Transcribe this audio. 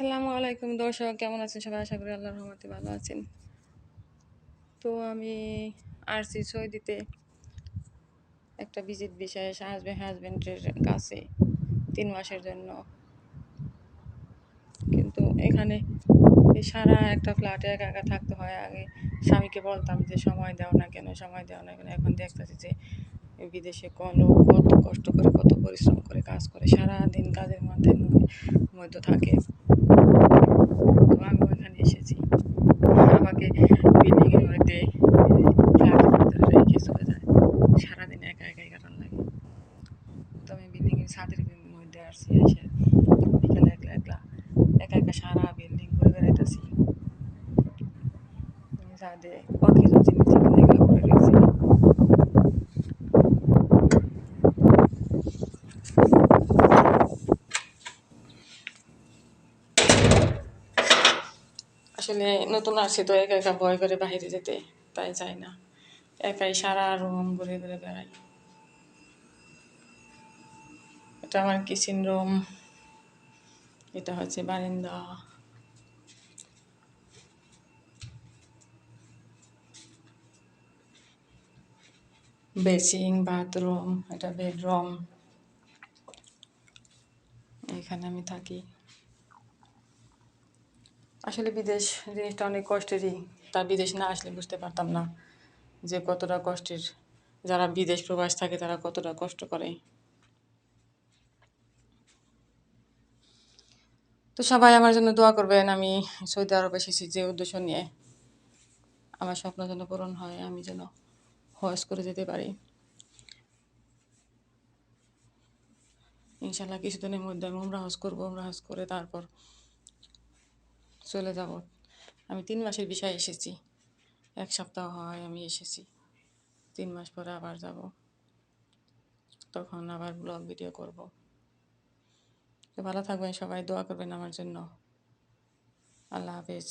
আসসালামু আলাইকুম দর্শক, কেমন আছেন সবাই? আশা করি আল্লাহর রহমতে ভালো আছেন। তো আমি আসছি সৌদিতে একটা ভিজিট বিষয়ে হাজবেন্ডের কাছে 3 মাসের জন্য। কিন্তু এখানে এই সারা একটা ফ্ল্যাটে একা একা থাকতে হয়। আগে স্বামীকে বলতাম যে সময় দাও না কেন, সময় দাও না কেন। এখন দেখতেছি যে বিদেশে লোক কত কষ্ট করে, কত পরিশ্রম করে কাজ করে, সারাদিন কাজের মধ্যে থাকে। তো আমি ওইখানে এসেছি, আমাকে বিল্ডিংয়ের মধ্যে ফ্ল্যাটের ভিতরে রেখে চলে যায়। সারাদিন একা একাই কাটান লাগে। তো আমি বিল্ডিংয়ের ছাদের মধ্যে আসছি, এসে বিকেলে একলা একলা একা একা সারা বিল্ডিং ঘুরে বেড়াইতেছি। ছাদে পাখিরও জিনিস এগুলো করে রয়েছে। আসলে নতুন আসছি তো একা একা ভয় করে বাইরে যেতে, তাই চাই না। একাই সারা রুম ঘুরে ঘুরে বেড়াই। এটা আমার কিচেন রুম, এটা হচ্ছে বারান্দা। বেসিং, বাথরুম, এটা বেডরুম। এখানে আমি থাকি। আসলে বিদেশ জিনিসটা অনেক কষ্টেরই, তা বিদেশ না আসলে বুঝতে পারতাম না যে কতটা কষ্টের। যারা বিদেশ প্রবাস থাকে তারা কতটা কষ্ট করে। তো সবাই আমার জন্য দোয়া করবেন। আমি সৌদি আরব এসেছি যে উদ্দেশ্য নিয়ে, আমার স্বপ্ন যেন পূরণ হয়, আমি যেন হজ করে যেতে পারি ইনশাল্লাহ। কিছুদিনের মধ্যে আমি উমরা হজ করবো, উমরা হজ করে তারপর চলে যাব। আমি 3 মাসের বিষয়ে এসেছি, 1 সপ্তাহ হয় আমি এসেছি। 3 মাস পরে আবার যাব, তখন আবার ব্লগ ভিডিও করব। তো ভালো থাকবেন সবাই, দোয়া করবেন আমার জন্য। আল্লাহ হাফেজ।